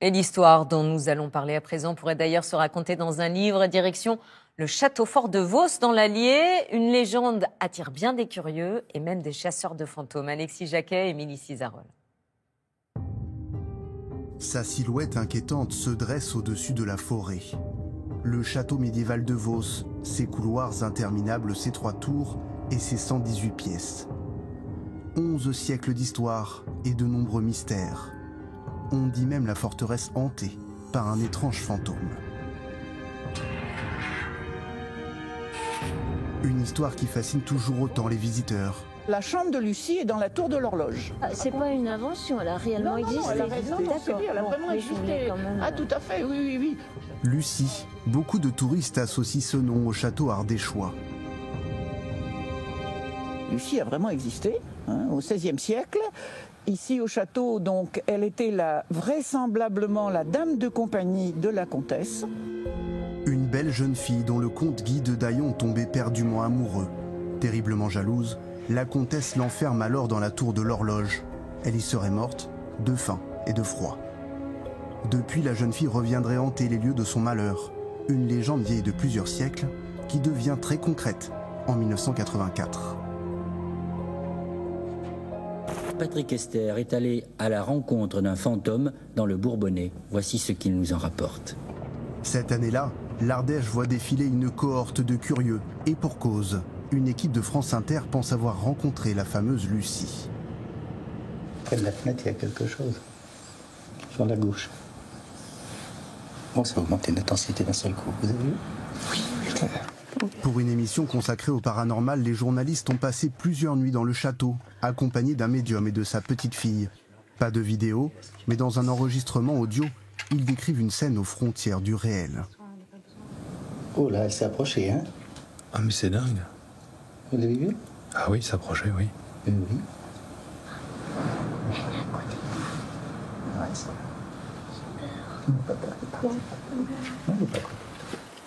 Et l'histoire dont nous allons parler à présent pourrait d'ailleurs se raconter dans un livre, direction le château fort de Vos dans l'Allier. Une légende attire bien des curieux et même des chasseurs de fantômes. Alexis Jacquet et Émilie Cizarol. Sa silhouette inquiétante se dresse au-dessus de la forêt. Le château médiéval de Vos, ses couloirs interminables, ses 3 tours et ses 118 pièces. 11 siècles d'histoire et de nombreux mystères. On dit même la forteresse hantée par un étrange fantôme. Une histoire qui fascine toujours autant les visiteurs. La chambre de Lucie est dans la tour de l'horloge. Ah, c'est pas une invention, elle a réellement existé. Elle a vraiment existé. Ah, tout à fait, oui. Lucie, beaucoup de touristes associent ce nom au château ardéchois. Lucie a vraiment existé, au XVIe siècle. Ici au château, donc, elle était vraisemblablement la dame de compagnie de la comtesse. Une belle jeune fille dont le comte Guy de Daillon tombait perdument amoureux. Terriblement jalouse, la comtesse l'enferme alors dans la tour de l'horloge. Elle y serait morte de faim et de froid. Depuis, la jeune fille reviendrait hanter les lieux de son malheur. Une légende vieille de plusieurs siècles qui devient très concrète en 1984. Patrick Esther est allé à la rencontre d'un fantôme dans le Bourbonnais. Voici ce qu'il nous en rapporte. Cette année-là, l'Ardèche voit défiler une cohorte de curieux, et pour cause. Une équipe de France Inter pense avoir rencontré la fameuse Lucie. Près de la fenêtre, il y a quelque chose. Sur la gauche. Bon, ça a augmenté l'intensité d'un seul coup, vous avez vu? Oui, clair. Pour une émission consacrée au paranormal, les journalistes ont passé plusieurs nuits dans le château, accompagnés d'un médium et de sa petite fille. Pas de vidéo, mais dans un enregistrement audio, ils décrivent une scène aux frontières du réel. Oh là, elle s'est approchée, hein? Ah mais c'est dingue. Vous l'avez vu? Ah oui, s'approcher, oui. Oui.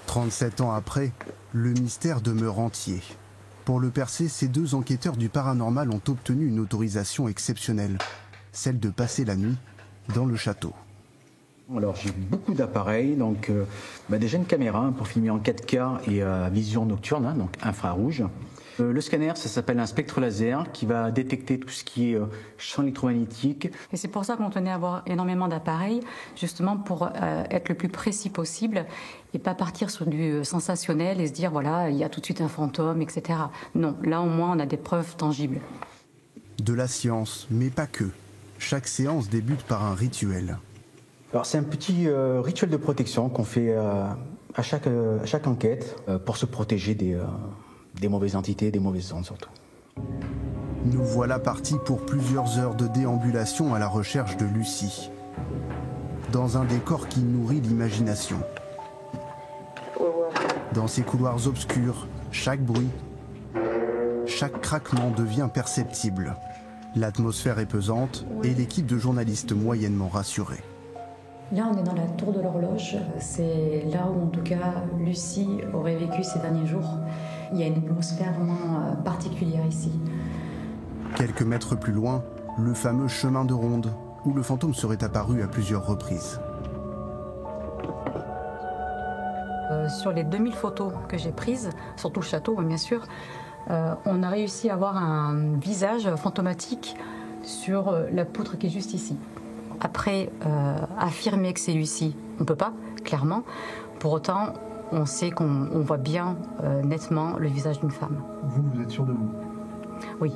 37 ans après, le mystère demeure entier. Pour le percer, ces 2 enquêteurs du paranormal ont obtenu une autorisation exceptionnelle, celle de passer la nuit dans le château. Alors j'ai beaucoup d'appareils, donc déjà une caméra pour filmer en 4K et à vision nocturne, donc infrarouge. Le scanner, ça s'appelle un spectre laser qui va détecter tout ce qui est champ électromagnétique. Et c'est pour ça qu'on tenait à avoir énormément d'appareils, justement pour être le plus précis possible et pas partir sur du sensationnel et se dire voilà, il y a tout de suite un fantôme, etc. Non, là au moins on a des preuves tangibles. De la science, mais pas que. Chaque séance débute par un rituel. Alors c'est un petit rituel de protection qu'on fait à chaque enquête pour se protéger des mauvaises entités, des mauvaises ondes surtout. Nous voilà partis pour plusieurs heures de déambulation à la recherche de Lucie. Dans un décor qui nourrit l'imagination. Dans ces couloirs obscurs, chaque bruit, chaque craquement devient perceptible. L'atmosphère est pesante et l'équipe de journalistes moyennement rassurée. Là, on est dans la tour de l'horloge. C'est là où, en tout cas, Lucie aurait vécu ces derniers jours. Il y a une atmosphère vraiment particulière ici. Quelques mètres plus loin, le fameux chemin de ronde, où le fantôme serait apparu à plusieurs reprises. Sur les 2000 photos que j'ai prises, sur tout le château, bien sûr, on a réussi à avoir un visage fantomatique sur la poutre qui est juste ici. Après, affirmer que c'est Lucie, on ne peut pas, clairement. Pour autant, on sait qu'on voit bien nettement le visage d'une femme. Vous êtes sûr de vous? Oui.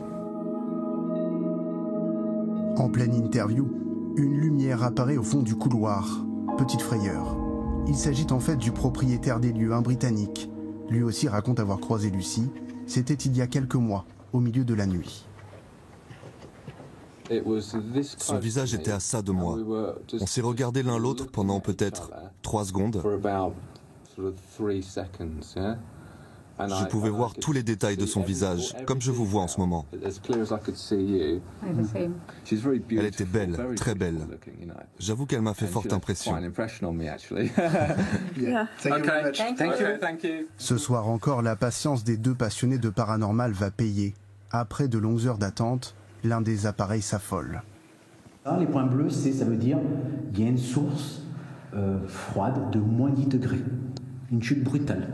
En pleine interview, une lumière apparaît au fond du couloir. Petite frayeur. Il s'agit en fait du propriétaire des lieux, un Britannique. Lui aussi raconte avoir croisé Lucie. C'était il y a quelques mois, au milieu de la nuit. Son visage était à ça de moi. On s'est regardé l'un l'autre pendant peut-être 3 secondes. Je pouvais voir tous les détails de son visage, comme je vous vois en ce moment. Elle était belle, très belle. J'avoue qu'elle m'a fait forte impression. Ce soir encore, la patience des 2 passionnés de paranormal va payer. Après de longues heures d'attente, l'un des appareils s'affole. Les points bleus, ça veut dire qu'il y a une source froide de moins 10 degrés. Une chute brutale.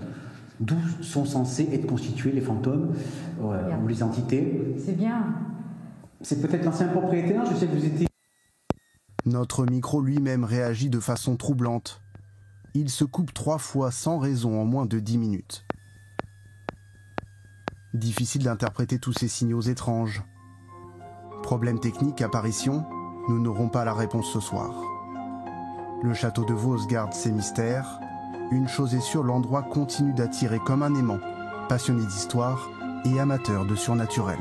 D'où sont censés être constitués les fantômes ou les entités. C'est bien. C'est peut-être l'ancien propriétaire, je sais que vous étiez... Notre micro lui-même réagit de façon troublante. Il se coupe 3 fois sans raison en moins de 10 minutes. Difficile d'interpréter tous ces signaux étranges. Problème technique, apparition, nous n'aurons pas la réponse ce soir. Le château de Vos garde ses mystères. Une chose est sûre, l'endroit continue d'attirer comme un aimant, passionné d'histoire et amateur de surnaturel.